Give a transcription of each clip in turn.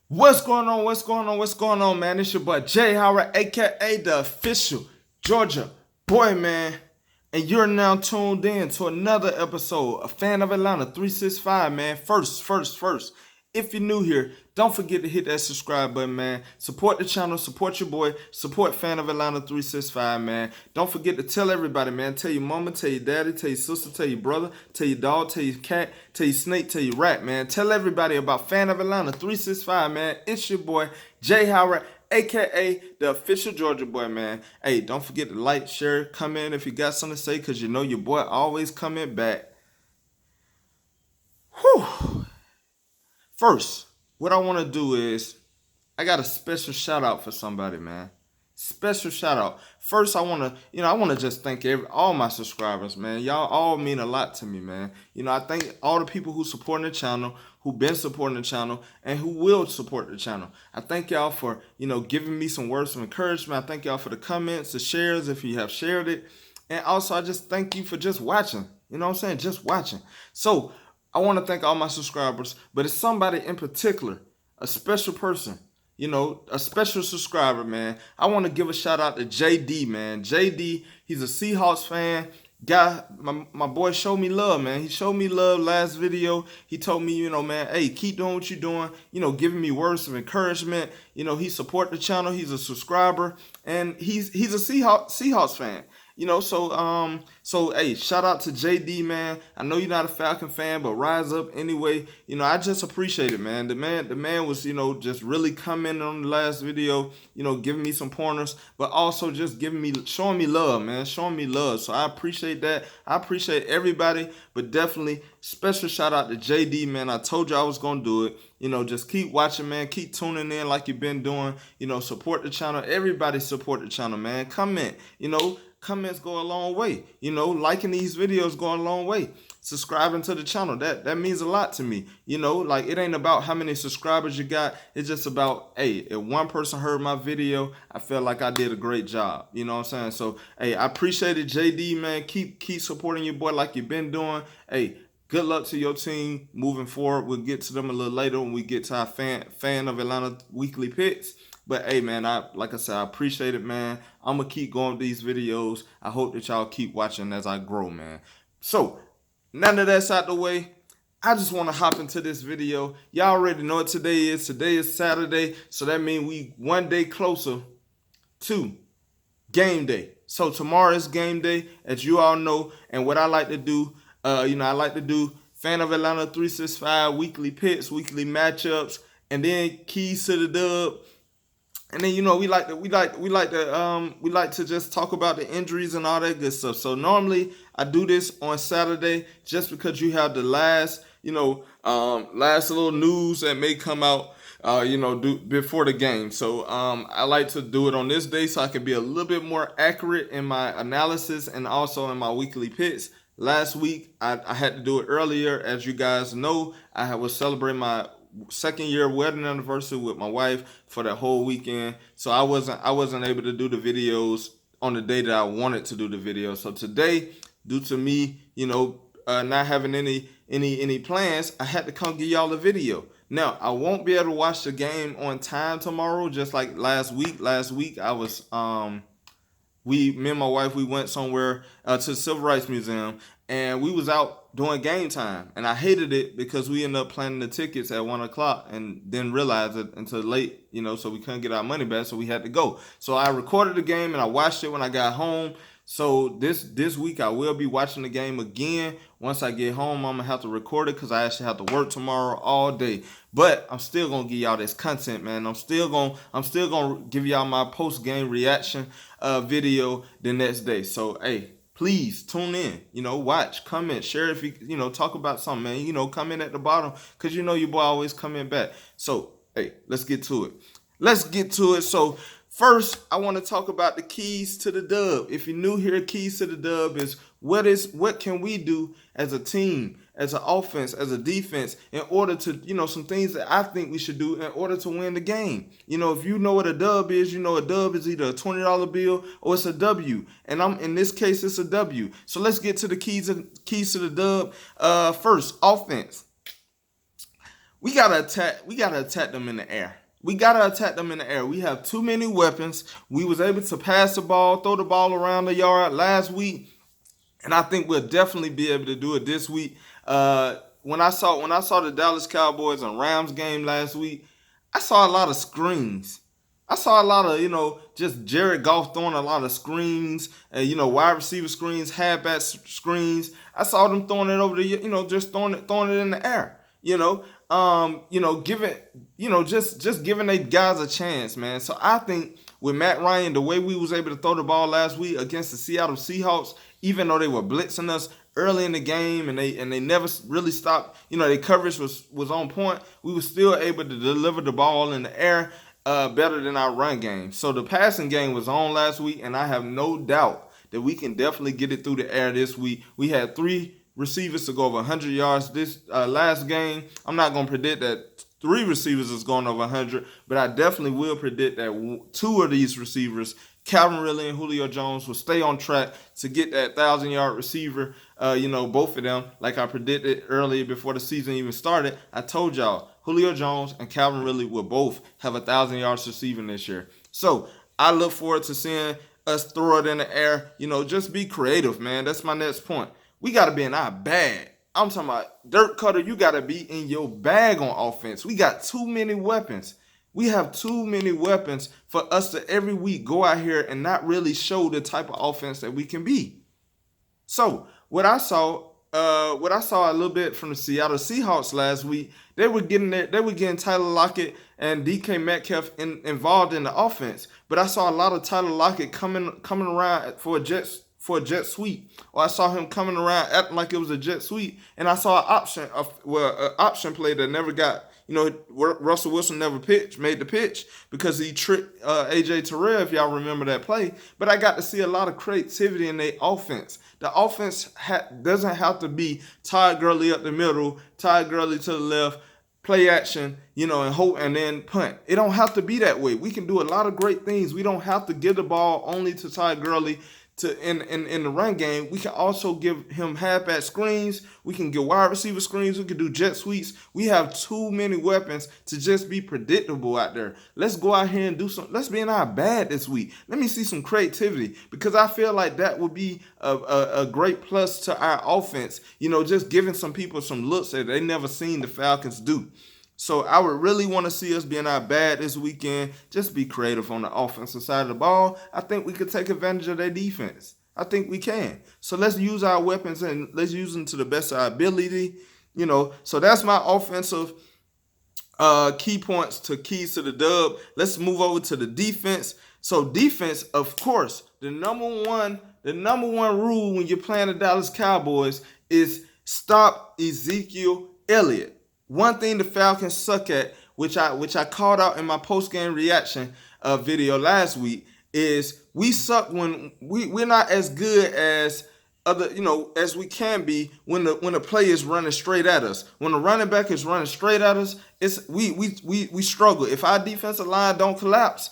What's going on? What's going on? What's going on, man? It's your boy Jay Howard, aka the official Georgia boy, man. And you're now tuned in to another episode of Fan of Atlanta 365, man. First. If you're new here, don't forget to hit that subscribe button, man. Support the channel, support your boy, support Fan of Atlanta 365, man. Don't forget to tell everybody, man. Tell your mama, tell your daddy, tell your sister, tell your brother, tell your dog, tell your cat, tell your snake, tell your rat, man. Tell everybody about Fan of Atlanta 365, man. It's your boy, Jay Howard, aka the official Georgia boy, man. Hey, don't forget to like, share, comment if you got something to say, because you know your boy always coming back. Whew. First, what I want to do is, I got a special shout out for somebody, man. Special shout out. First, I want to just thank all my subscribers, man. Y'all all mean a lot to me, man. I thank all the people who supporting the channel, who been supporting the channel, and who will support the channel. I thank y'all for, giving me some words of encouragement. I thank y'all for the comments, the shares, if you have shared it. And also, I just thank you for just watching. You know what I'm saying? Just watching. So, I want to thank all my subscribers, but it's somebody in particular, a special person, a special subscriber, man. I want to give a shout out to JD, man. JD, he's a Seahawks fan. Guy, my boy showed me love, man. He showed me love last video. He told me, man, hey, keep doing what you're doing, giving me words of encouragement. He support the channel. He's a subscriber, and he's a Seahawks fan. So hey, shout out to JD, man. I know you're not a Falcon fan, but rise up anyway. I just appreciate it, man. The man was, just really commenting on the last video, giving me some pointers, but also just showing me love, man, showing me love. So I appreciate that. I appreciate everybody, but definitely special shout out to JD, man. I told you I was gonna do it. Just keep watching, man. Keep tuning in like you've been doing. Support the channel. Everybody support the channel, man. Comment. Comments go a long way. Liking these videos go a long way. Subscribing to the channel, that means a lot to me. Like, it ain't about how many subscribers you got. It's just about, hey, if one person heard my video, I felt like I did a great job. You know what I'm saying? So, hey, I appreciate it, JD, man. Keep supporting your boy like you've been doing. Hey, good luck to your team moving forward. We'll get to them a little later when we get to our fan of Atlanta weekly picks. But hey, man, like I said, I appreciate it, man. I'm going to keep going with these videos. I hope that y'all keep watching as I grow, man. So, now that that's out the way, I just want to hop into this video. Y'all already know what today is. Today is Saturday, so that means we one day closer to game day. So tomorrow is game day, as you all know. And what I like to do, I like to do Fan of Atlanta 365 weekly picks, weekly matchups, and then keys to the dub. And then we like to just talk about the injuries and all that good stuff. So normally I do this on Saturday just because you have the last little news that may come out before the game. So I like to do it on this day so I can be a little bit more accurate in my analysis and also in my weekly picks. Last week I had to do it earlier. As you guys know, I was celebrating my second year wedding anniversary with my wife for that whole weekend, so I wasn't able to do the videos on the day that I wanted to do the video. So today, due to me not having any plans, I had to come give y'all a video. Now, I won't be able to watch the game on time tomorrow, just like last week. Last week I was me and my wife, we went somewhere to the Civil Rights Museum, and we was out doing game time, and I hated it because we ended up planning the tickets at 1 o'clock and didn't realize it until late, so we couldn't get our money back, so we had to go. So I recorded the game and I watched it when I got home. So this week I will be watching the game again. Once I get home, I'm gonna have to record it because I actually have to work tomorrow all day. But I'm still gonna give y'all this content, man. I'm still gonna give y'all my post game reaction video the next day. So hey, please tune in, watch, comment, share if you talk about something, man. Comment at the bottom because your boy always coming back. So hey, let's get to it. So first, I want to talk about the keys to the dub. If you're new here, keys to the dub is what can we do as a team, as an offense, as a defense, in order to, some things that I think we should do in order to win the game. If you know what a dub is, a dub is either a $20 bill or it's a W. And in this case, it's a W. So let's get to the keys to the dub. First, offense. we gotta attack. We gotta attack them in the air. We gotta attack them in the air. We have too many weapons. We was able to pass the ball, throw the ball around the yard last week, and I think we'll definitely be able to do it this week. When I saw the Dallas Cowboys and Rams game last week, I saw a lot of screens. I saw a lot of, just Jared Goff throwing a lot of screens and, wide receiver screens, halfback screens. I saw them throwing it over the, just throwing it in the air, giving, just giving their guys a chance, man. So I think with Matt Ryan, the way we was able to throw the ball last week against the Seattle Seahawks, even though they were blitzing us early in the game and they never really stopped, their coverage was on point, we were still able to deliver the ball in the air better than our run game. So the passing game was on last week, and I have no doubt that we can definitely get it through the air this week. We had 3 receivers to go over 100 yards this last game. I'm not going to predict that 3 receivers is going over 100, but I definitely will predict that 2 of these receivers, Calvin Ridley and Julio Jones, will stay on track to get that 1,000-yard receiver. Both of them, like I predicted earlier before the season even started. I told y'all, Julio Jones and Calvin Ridley will both have 1,000 yards receiving this year. So I look forward to seeing us throw it in the air. Just be creative, man. That's my next point. We got to be in our bag. I'm talking about Dirk Cutter. You got to be in your bag on offense. We got too many weapons. We have too many weapons for us to every week go out here and not really show the type of offense that we can be. So what I saw a little bit from the Seattle Seahawks last week, they were getting Tyler Lockett and DK Metcalf involved in the offense. But I saw a lot of Tyler Lockett coming around for a jet sweep, or I saw him coming around acting like it was a jet sweep, and I saw an option play that never got. Russell Wilson never made the pitch because he tricked A.J. Terrell, if y'all remember that play. But I got to see a lot of creativity in their offense. The offense doesn't have to be Todd Gurley up the middle, Todd Gurley to the left, play action, and hope and then punt. It don't have to be that way. We can do a lot of great things. We don't have to give the ball only to Todd Gurley in the run game. We can also give him halfback screens. We can get wide receiver screens. We can do jet sweeps. We have too many weapons to just be predictable out there. Let's go out here and do some. Let's be in our bag this week. Let me see some creativity, because I feel like that would be a great plus to our offense. Just giving some people some looks that they never seen the Falcons do. So I would really want to see us be in our bag this weekend. Just be creative on the offensive side of the ball. I think we could take advantage of their defense. I think we can. So let's use our weapons and let's use them to the best of our ability. So that's my offensive keys to the dub. Let's move over to the defense. So defense, of course, the number one rule when you're playing the Dallas Cowboys is stop Ezekiel Elliott. One thing the Falcons suck at, which I called out in my post-game reaction video last week, is we suck when we're not as good as as we can be when the play is running straight at us. When the running back is running straight at us, we struggle. If our defensive line don't collapse,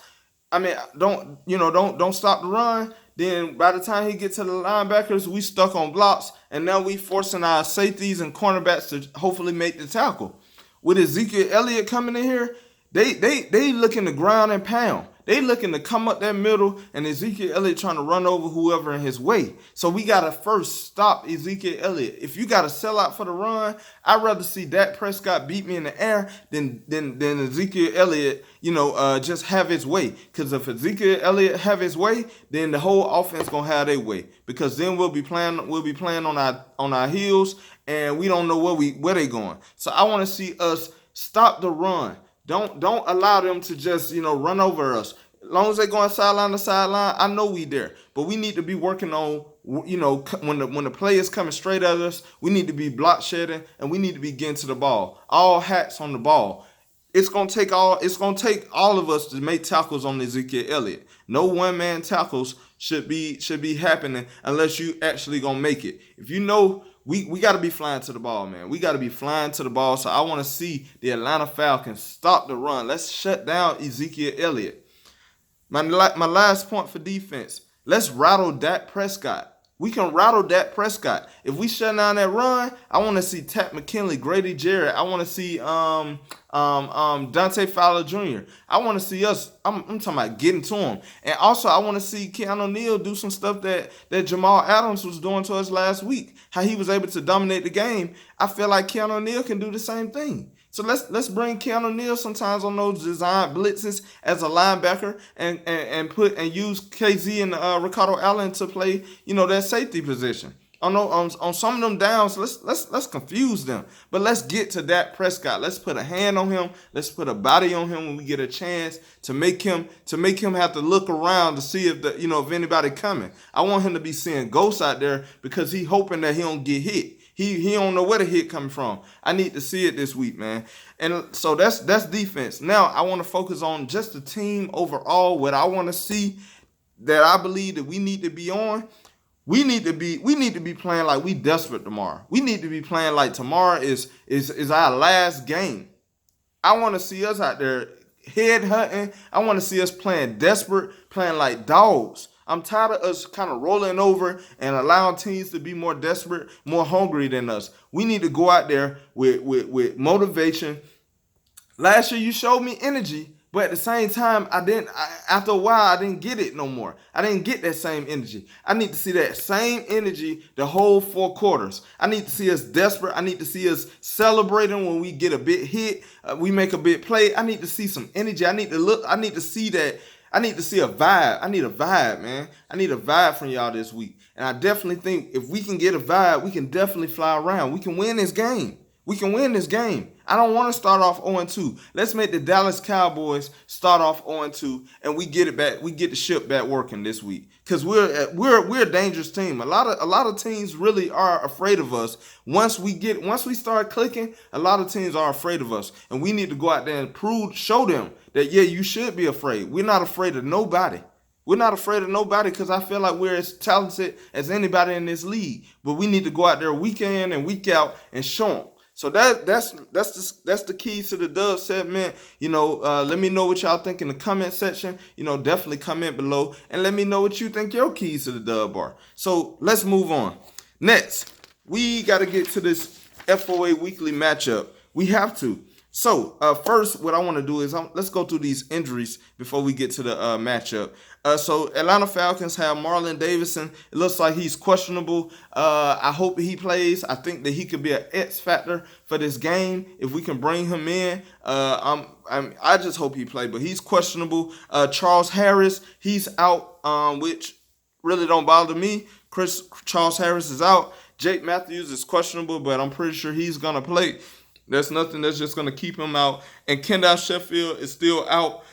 don't stop the run, then by the time he gets to the linebackers, we stuck on blocks, and now we forcing our safeties and cornerbacks to hopefully make the tackle. With Ezekiel Elliott coming in here, they looking to ground and pound. They looking to come up that middle, and Ezekiel Elliott trying to run over whoever in his way. So we got to first stop Ezekiel Elliott. If you got to sell out for the run, I'd rather see Dak Prescott beat me in the air than Ezekiel Elliott, just have his way. Because if Ezekiel Elliott have his way, then the whole offense going to have their way. Because then we'll be playing on our heels, and we don't know where they going. So I want to see us stop the run. Don't allow them to just, run over us. As long as they're going sideline to sideline, I know we there. But we need to be working on, when the play is coming straight at us, we need to be block shedding, and we need to be getting to the ball. All hats on the ball. It's gonna take all of us to make tackles on Ezekiel Elliott. No one-man tackles should be happening unless you actually gonna make it. If we got to be flying to the ball, man. We got to be flying to the ball. So I want to see the Atlanta Falcons stop the run. Let's shut down Ezekiel Elliott. My last point for defense. Let's rattle Dak Prescott. We can rattle Dak Prescott. If we shut down that run, I want to see Tat McKinley, Grady Jarrett. I want to see Dante Fowler Jr. I want to see us. I'm talking about getting to him. And also, I want to see Keanu Neal do some stuff that Jamal Adams was doing to us last week. How he was able to dominate the game. I feel like Keanu Neal can do the same thing. So let's bring Keanu Neal sometimes on those design blitzes as a linebacker and use KZ and Ricardo Allen to play, that safety position. On some of them downs, let's confuse them. But let's get to Dak Prescott. Let's put a hand on him. Let's put a body on him when we get a chance to make him have to look around to see if anybody coming. I want him to be seeing ghosts out there because he hoping that he don't get hit. He don't know where the hit coming from. I need to see it this week, man. And so that's defense. Now I want to focus on just the team overall. What I want to see that I believe that we need to be on. We need to be playing like we desperate tomorrow. We need to be playing like tomorrow is our last game. I want to see us out there head hunting. I want to see us playing desperate, playing like dogs. I'm tired of us kind of rolling over and allowing teams to be more desperate, more hungry than us. We need to go out there with motivation. Last year you showed me energy, but at the same time, after a while, I didn't get it no more. I didn't get that same energy. I need to see that same energy the whole 4 quarters. I need to see us desperate. I need to see us celebrating when we get a big hit, we make a big play. I need to see some energy. I need to see that. I need to see a vibe. I need a vibe, man. I need a vibe from y'all this week. And I definitely think if we can get a vibe, we can definitely fly around. We can win this game. We can win this game. I don't want to start off 0-2. Let's make the Dallas Cowboys start off 0-2 and we get it back. We get the ship back working this week because we're a dangerous team. A lot of teams really are afraid of us. Once we start clicking, a lot of teams are afraid of us, and we need to go out there and show them that you should be afraid. We're not afraid of nobody. We're not afraid of nobody because I feel like we're as talented as anybody in this league. But we need to go out there week in and week out and show them. So that's the key to the dub segment. Let me know what y'all think in the comment section. Definitely comment below and let me know what you think your keys to the dub are. So let's move on. Next, we got to get to this FOA Weekly Matchup. We have to. So first, what I want to do is let's go through these injuries before we get to the matchup. So Atlanta Falcons have Marlon Davidson. It looks like he's questionable. I hope he plays. I think that he could be an X factor for this game if we can bring him in. I just hope he plays, but he's questionable. Charles Harris, he's out, which really don't bother me. Charles Harris is out. Jake Matthews is questionable, but I'm pretty sure he's gonna play. There's nothing that's just going to keep him out. And Kendall Sheffield is still out.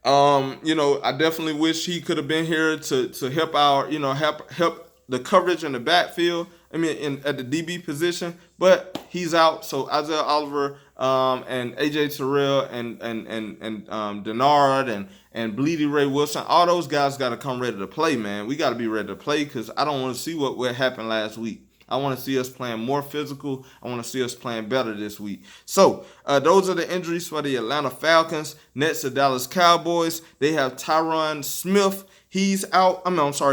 I definitely wish he could have been here to help our, help the coverage in the backfield. At the DB position, but he's out. So Isaiah Oliver and AJ Terrell and Denard and Bleedy Ray Wilson, all those guys got to come ready to play, man. We got to be ready to play because I don't want to see what happened last week. I want to see us playing more physical. I want to see us playing better this week. So those are the injuries for the Atlanta Falcons. Next, the Dallas Cowboys. They have Tyron Smith. He's out.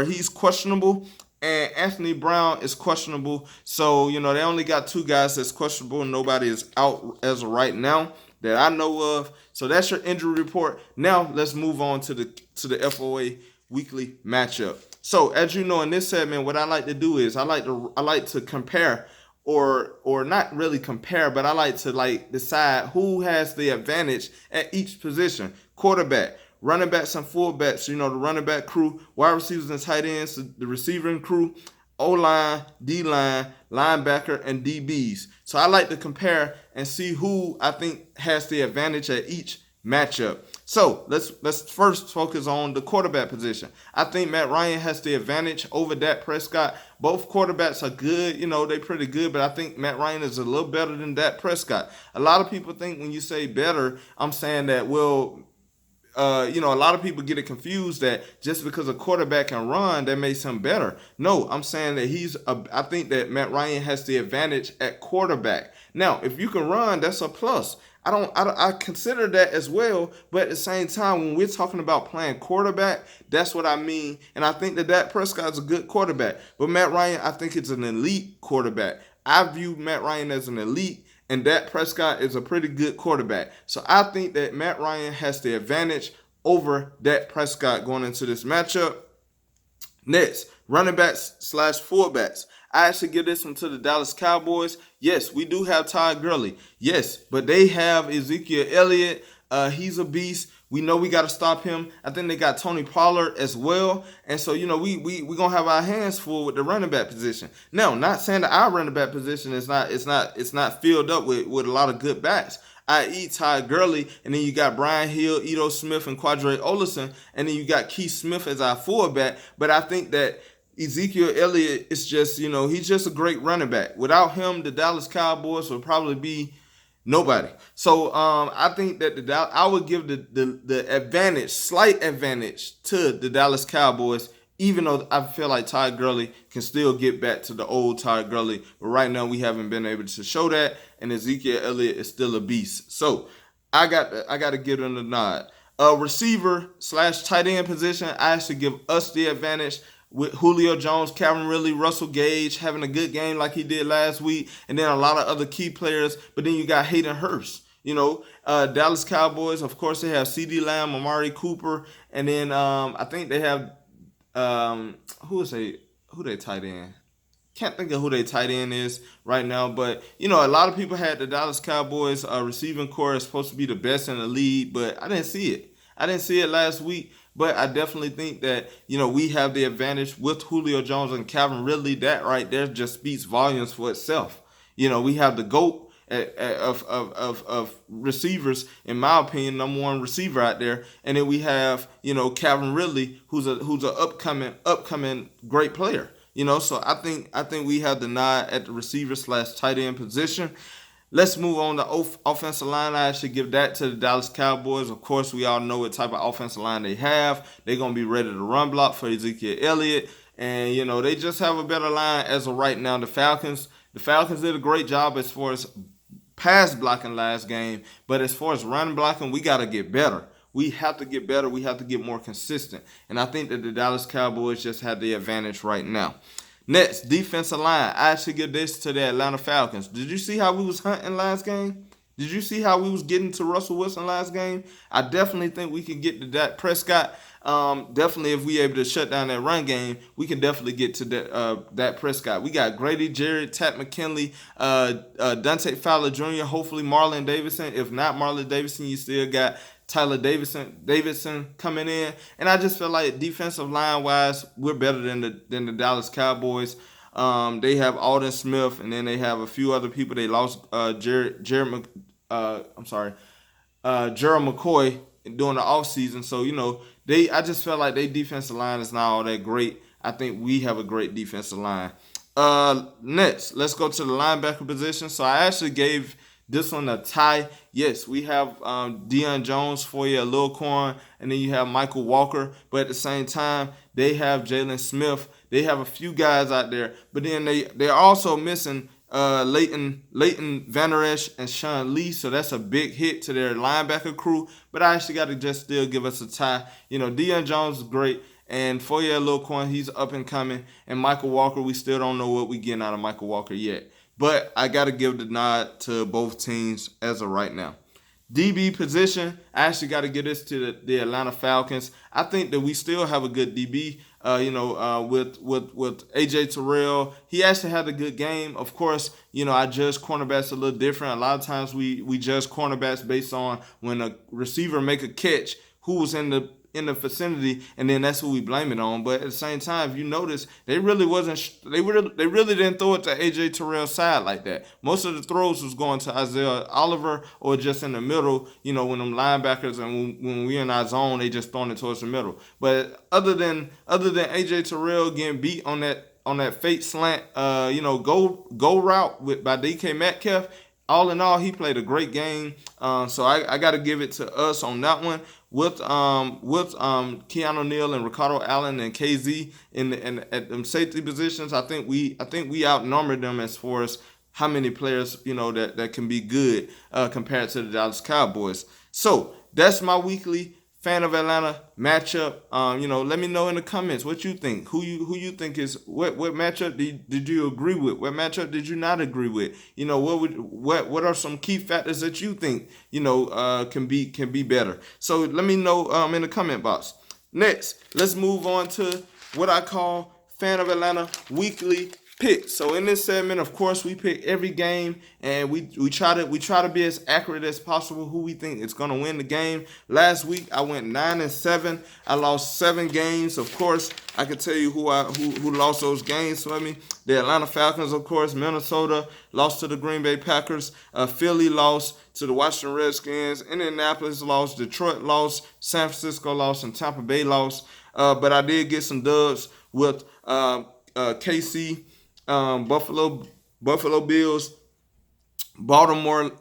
He's questionable. And Anthony Brown is questionable. So, they only got 2 guys that's questionable. Nobody is out as of right now that I know of. So that's your injury report. Now let's move on to the FOA Weekly Matchup. So, as you know, in this segment, what I like to do is I like to compare, or not really compare, but I like to decide who has the advantage at each position. Quarterback, running backs and fullbacks, the running back crew, wide receivers and tight ends, the receiving crew, O-line, D-line, linebacker, and DBs. So I like to compare and see who I think has the advantage at each matchup. So let's first focus on the quarterback position. I think Matt Ryan has the advantage over Dak Prescott. Both quarterbacks are good, they're pretty good, but I think Matt Ryan is a little better than Dak Prescott. A lot of people think when you say better, I'm saying that, a lot of people get it confused that just because a quarterback can run, that makes him better. No, I'm saying that I think that Matt Ryan has the advantage at quarterback. Now, if you can run, that's a plus. I consider that as well, but at the same time, when we're talking about playing quarterback, that's what I mean. And I think that Dak Prescott's a good quarterback, but Matt Ryan, I think it's an elite quarterback. I view Matt Ryan as an elite, and Dak Prescott is a pretty good quarterback. So I think that Matt Ryan has the advantage over Dak Prescott going into this matchup. Next, running backs slash fullbacks. I actually give this one to the Dallas Cowboys. Yes, we do have Todd Gurley. Yes, but they have Ezekiel Elliott. He's a beast. We know we got to stop him. I think they got Tony Pollard as well. And so, we going to have our hands full with the running back position. Now, not saying that our running back position is not filled up with a lot of good backs, i.e. Todd Gurley, and then you got Brian Hill, Ito Smith, and Quadre Olison, and then you got Keith Smith as our fullback. But I think that Ezekiel Elliott is just, he's just a great running back. Without him, the Dallas Cowboys would probably be nobody. So I think that I would give the advantage, slight advantage to the Dallas Cowboys, even though I feel like Todd Gurley can still get back to the old Todd Gurley. But right now we haven't been able to show that, and Ezekiel Elliott is still a beast. So I got to give them the nod. Receiver slash tight end position, I actually give us the advantage with Julio Jones, Calvin Ridley, Russell Gage having a good game like he did last week, and then a lot of other key players. But then you got Hayden Hurst. Dallas Cowboys, of course, they have CeeDee Lamb, Amari Cooper, and then I think they have who they tight end? Can't think of who their tight end is right now, but a lot of people had the Dallas Cowboys receiving core is supposed to be the best in the league, but I didn't see it. I didn't see it last week, but I definitely think that we have the advantage with Julio Jones and Calvin Ridley. That right there just speaks volumes for itself. We have the GOAT of receivers, in my opinion, number one receiver out there, and then we have Calvin Ridley, who's an upcoming great player. So I think we have the nod at the receiver slash tight end position. Let's move on to offensive line. I should give that to the Dallas Cowboys. Of course, we all know what type of offensive line they have. They're going to be ready to run block for Ezekiel Elliott. And, they just have a better line as of right now. The Falcons did a great job as far as pass blocking last game. But as far as run blocking, we got to get better. We have to get better. We have to get more consistent. And I think that the Dallas Cowboys just have the advantage right now. Next, defensive line. I actually give this to the Atlanta Falcons. Did you see how we was hunting last game? Did you see how we was getting to Russell Wilson last game? I definitely think we can get to Dak Prescott. Definitely, if we able to shut down that run game, we can definitely get to Dak Prescott. We got Grady Jarrett, Tat McKinley, Dante Fowler Jr., hopefully Marlon Davidson. If not Marlon Davidson, you still got Tyler Davidson coming in. And I just feel like defensive line-wise, we're better than the Dallas Cowboys. They have Alden Smith, and then they have a few other people. They lost Gerald McCoy during the offseason. So, I just felt like their defensive line is not all that great. I think we have a great defensive line. Next, let's go to the linebacker position. So I actually gave this one a tie. Yes, we have Deion Jones, FOA Weekly, and then you have Michael Walker. But at the same time, they have Jalen Smith. They have a few guys out there. But then they're also missing Leighton Vander Esch and Sean Lee. So that's a big hit to their linebacker crew. But I actually got to just still give us a tie. Deion Jones is great. And FOA Weekly, he's up and coming. And Michael Walker, we still don't know what we're getting out of Michael Walker yet. But I got to give the nod to both teams as of right now. DB position, I actually got to give this to the Atlanta Falcons. I think that we still have a good DB. With AJ Terrell, he actually had a good game. Of course, I judge cornerbacks a little different. A lot of times we judge cornerbacks based on when a receiver make a catch, who was in the vicinity, and then that's who we blame it on. But at the same time, if you notice, they really didn't throw it to AJ Terrell's side like that. Most of the throws was going to Isaiah Oliver or just in the middle, when them linebackers and when we're in our zone, they just throwing it towards the middle. But other than AJ Terrell getting beat on that fake slant, go route by DK Metcalf, all in all, he played a great game. So I got to give it to us on that one. With Keanu Neal and Ricardo Allen and KZ at them safety positions, I think we outnumbered them as far as how many players, that can be good compared to the Dallas Cowboys. So that's my weekly fan of Atlanta matchup. Let me know in the comments what you think. Who you think is what matchup did you agree with? What matchup did you not agree with? What are some key factors that you think can be better? So let me know in the comment box. Next, let's move on to what I call Fan of Atlanta Weekly Pick. So in this segment, of course, we pick every game, and we try to be as accurate as possible who we think is going to win the game. Last week I went 9-7. I lost 7 games. Of course, I can tell you who lost those games for me. The Atlanta Falcons, of course. Minnesota lost to the Green Bay Packers. Philly lost to the Washington Redskins. Indianapolis lost. Detroit lost. San Francisco lost, and Tampa Bay lost. But I did get some dubs with KC, Buffalo Bills, Baltimore,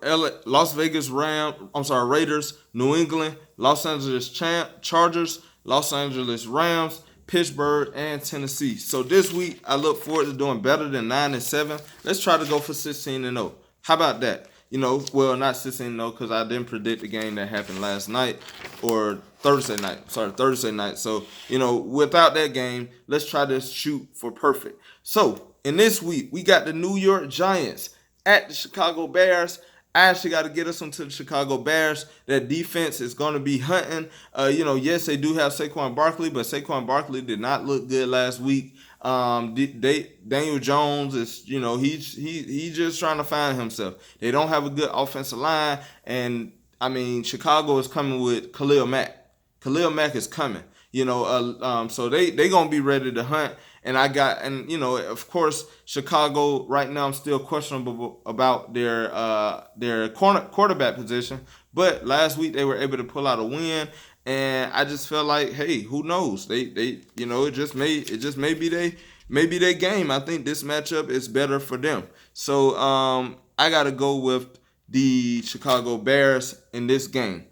Las Vegas Raiders, New England, Los Angeles Chargers, Los Angeles Rams, Pittsburgh, and Tennessee. So this week I look forward to doing better than 9-7. Let's try to go for 16-0. How about that? Well, not 16-0 because I didn't predict the game that happened last night or Thursday night. So, without that game, let's try to shoot for perfect. So, in this week, we got the New York Giants at the Chicago Bears. I actually got to get us into the Chicago Bears. That defense is going to be hunting. Yes, they do have Saquon Barkley, but Saquon Barkley did not look good last week. Daniel Jones is, he's just trying to find himself. They don't have a good offensive line, and Chicago is coming with Khalil Mack. Khalil Mack is coming. So they gonna be ready to hunt. And of course, Chicago right now I'm still questionable about their quarterback position. But last week they were able to pull out a win, and I just felt like, hey, who knows? It just may be their game. I think this matchup is better for them. So I gotta go with the Chicago Bears in this game.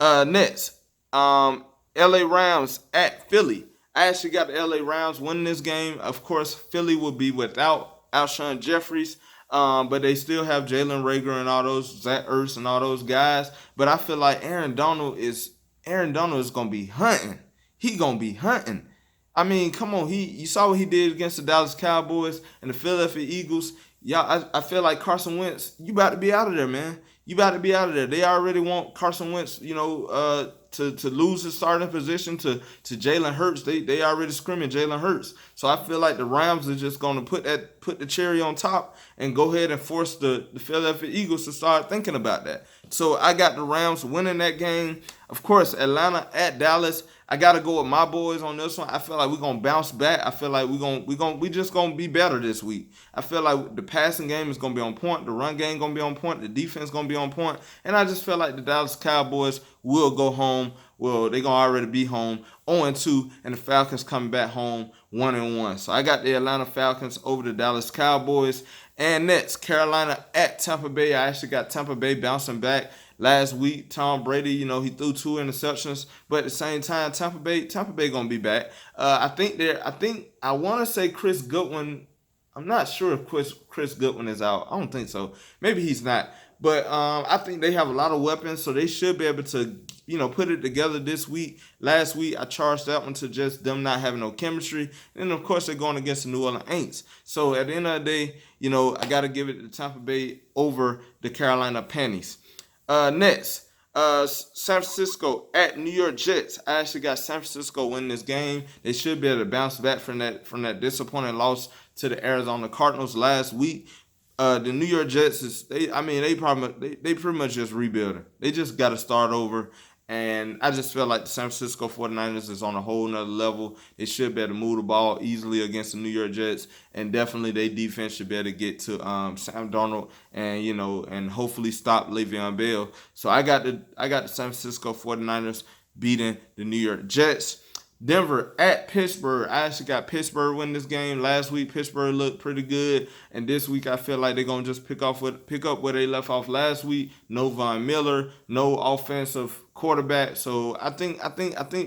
Next, LA Rams at Philly. I actually got the LA Rams winning this game. Of course, Philly will be without Alshon Jeffries, but they still have Jalen Reagor and all those, Zach Ertz and all those guys. But I feel like Aaron Donald is gonna be hunting. He gonna be hunting. Come on. You saw what he did against the Dallas Cowboys and the Philadelphia Eagles. Y'all, I feel like Carson Wentz, you about to be out of there, man. You about to be out of there. They already want Carson Wentz, to lose his starting position to Jalen Hurts. They already screaming Jalen Hurts. So I feel like the Rams are just going to put the cherry on top and go ahead and force the Philadelphia Eagles to start thinking about that. So I got the Rams winning that game. Of course, Atlanta at Dallas. I got to go with my boys on this one. I feel like we're going to bounce back. I feel like we just going to be better this week. I feel like the passing game is going to be on point. The run game going to be on point. The defense going to be on point. And I just feel like the Dallas Cowboys will go home. Well, they're going to already be home 0-2, and the Falcons coming back home 1-1. So I got the Atlanta Falcons over the Dallas Cowboys. And next, Carolina at Tampa Bay. I actually got Tampa Bay bouncing back. Last week, Tom Brady, he threw 2 interceptions, but at the same time, Tampa Bay gonna be back. I want to say Chris Goodwin. I'm not sure if Chris Goodwin is out. I don't think so. Maybe he's not. But I think they have a lot of weapons, so they should be able to, put it together this week. Last week, I charged that one to just them not having no chemistry. And, of course, they're going against the New Orleans Saints. So, at the end of the day, I got to give it to Tampa Bay over the Carolina Panthers. Next, San Francisco at New York Jets. I actually got San Francisco winning this game. They should be able to bounce back from that disappointing loss to the Arizona Cardinals last week. The New York Jets they pretty much just rebuilding. They just got to start over. And I just feel like the San Francisco 49ers is on a whole nother level. They should be able to move the ball easily against the New York Jets. And definitely their defense should be able to get to Sam Darnold and, and hopefully stop Le'Veon Bell. So I got the San Francisco 49ers beating the New York Jets. Denver at Pittsburgh. I actually got Pittsburgh winning this game. Last week, Pittsburgh looked pretty good. And this week, I feel like they're going to just pick up where they left off last week. No Von Miller, no offensive quarterback. So I think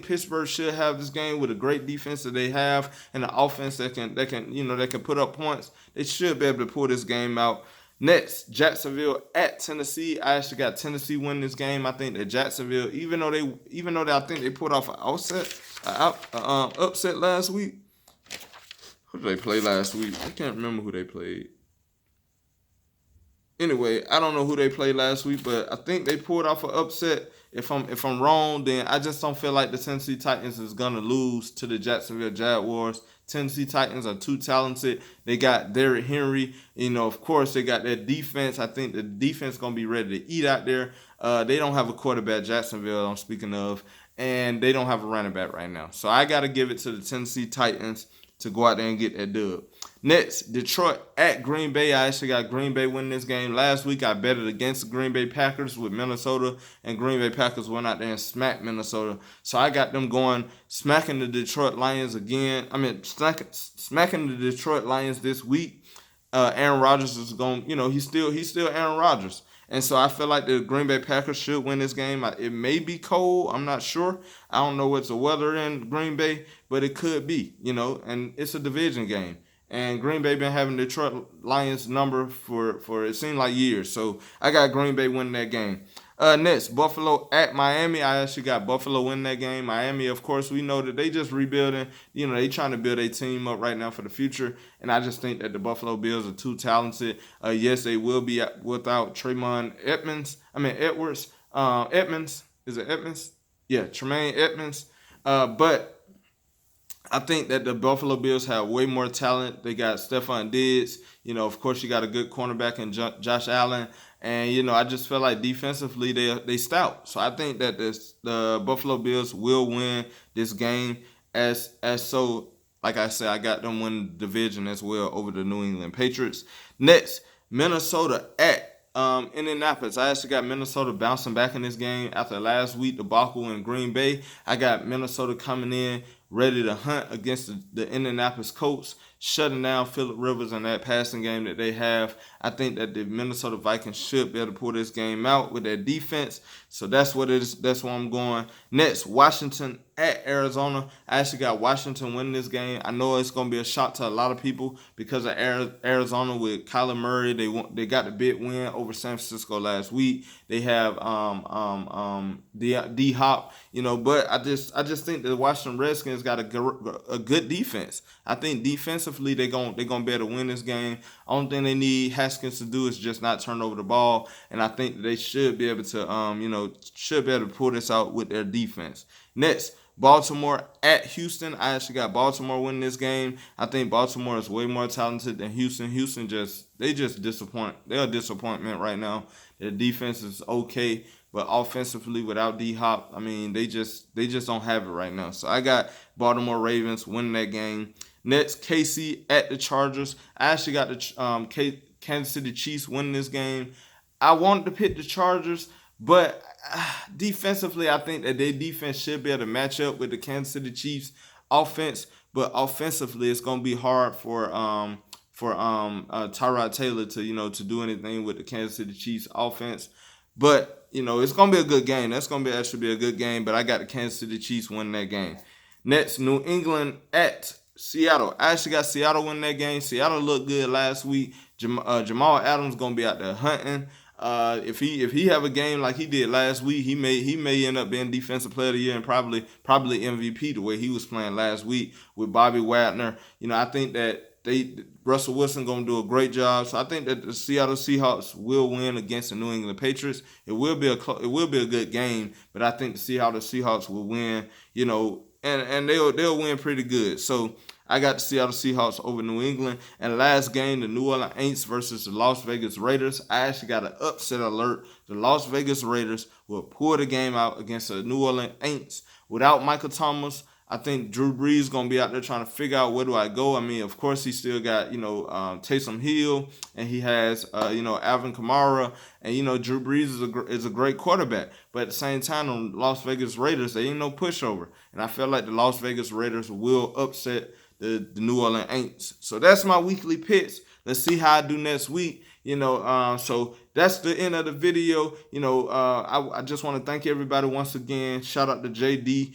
Pittsburgh should have this game with a great defense that they have and an offense that can put up points. They should be able to pull this game out. Next, Jacksonville at Tennessee. I actually got Tennessee winning this game. I think that Jacksonville, even though I think they put off an upset last week. Who did they play last week? I can't remember who they played. Anyway, I don't know who they played last week, but I think they pulled off an upset. If I'm wrong, then I just don't feel like the Tennessee Titans is gonna lose to the Jacksonville Jaguars. Tennessee Titans are too talented. They got Derrick Henry. Of course, they got their defense. I think the defense gonna be ready to eat out there. They don't have a quarterback, Jacksonville, I'm speaking of, and they don't have a running back right now. So I gotta give it to the Tennessee Titans to go out there and get that dub. Next, Detroit at Green Bay. I actually got Green Bay winning this game. Last week, I betted against the Green Bay Packers with Minnesota, and Green Bay Packers went out there and smacked Minnesota. So I got them going, smacking the Detroit Lions again. Smacking the Detroit Lions this week. Aaron Rodgers is going, he's still Aaron Rodgers. And so I feel like the Green Bay Packers should win this game. It may be cold. I'm not sure. I don't know what's the weather in Green Bay, but it could be, and it's a division game. And Green Bay been having Detroit Lions number for it seemed like years. So I got Green Bay winning that game. Next, Buffalo at Miami. I actually got Buffalo winning that game. Miami, of course, we know that they just rebuilding. They trying to build a team up right now for the future. And I just think that the Buffalo Bills are too talented. Yes, they will be without Edwards. Is it Edmonds? Yeah, Tremaine Edmonds. But I think that the Buffalo Bills have way more talent. They got Stephon Diggs. Of course, you got a good cornerback in Josh Allen. And, I just feel like defensively they stout. So I think that the Buffalo Bills will win this game. Like I said, I got them winning the division as well over the New England Patriots. Next, Minnesota at Indianapolis. I actually got Minnesota bouncing back in this game after last week debacle in Green Bay. I got Minnesota coming in ready to hunt against the Indianapolis Colts, shutting down Phillip Rivers in that passing game that they have. I think that the Minnesota Vikings should be able to pull this game out with their defense. So that's what it is. That's where I'm going. Next, Washington at Arizona. I actually got Washington winning this game. I know it's going to be a shock to a lot of people because of Arizona with Kyler Murray. They got the big win over San Francisco last week. They have D-Hop, but I just think the Washington Redskins got a good defense. I think defensively they're gonna be able to win this game. Only thing they need Haskins to do is just not turn over the ball, and I think they should be able to pull this out with their defense. Next, Baltimore at Houston. I actually got Baltimore winning this game. I think Baltimore is way more talented than Houston. Houston just disappoint. They're a disappointment right now. Their defense is okay, but offensively without D-Hop, they just don't have it right now. So I got Baltimore Ravens winning that game. Next, KC at the Chargers. I actually got the Kansas City Chiefs winning this game. I wanted to pick the Chargers, but defensively, I think that their defense should be able to match up with the Kansas City Chiefs offense. But offensively, it's going to be hard for Tyrod Taylor to do anything with the Kansas City Chiefs offense. But it's going to be a good game. That's going to actually be a good game. But I got the Kansas City Chiefs winning that game. Next, New England at Seattle. I actually got Seattle winning that game. Seattle looked good last week. Jamal Adams going to be out there hunting. If he have a game like he did last week, he may end up being Defensive Player of the Year and probably MVP the way he was playing last week with Bobby Wagner. I think that Russell Wilson gonna do a great job. So I think that the Seattle Seahawks will win against the New England Patriots. It will be a good game, but I think the Seahawks will win. And they'll win pretty good. So I got the Seattle Seahawks over New England. And last game, the New Orleans Saints versus the Las Vegas Raiders. I actually got an upset alert. The Las Vegas Raiders will pull the game out against the New Orleans Saints. Without Michael Thomas, I think Drew Brees going to be out there trying to figure out where do I go. Of course, he still got, Taysom Hill, and he has, Alvin Kamara. And, Drew Brees is a great quarterback. But at the same time, the Las Vegas Raiders, they ain't no pushover. And I feel like the Las Vegas Raiders will upset the New Orleans Saints. So that's my weekly picks. Let's see how I do next week. So that's the end of the video. I just want to thank everybody once again. Shout out to JD,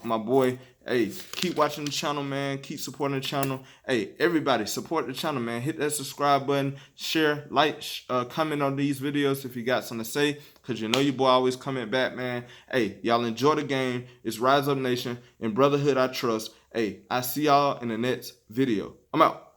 my boy, Hey, keep watching the channel, man. Keep supporting the channel. Hey, everybody, support the channel, man. Hit that subscribe button. Share, like, comment on these videos if you got something to say, because you know your boy always comment back, man. Hey, y'all enjoy the game. It's Rise Up Nation. In brotherhood, I trust. Hey, I see y'all in the next video. I'm out.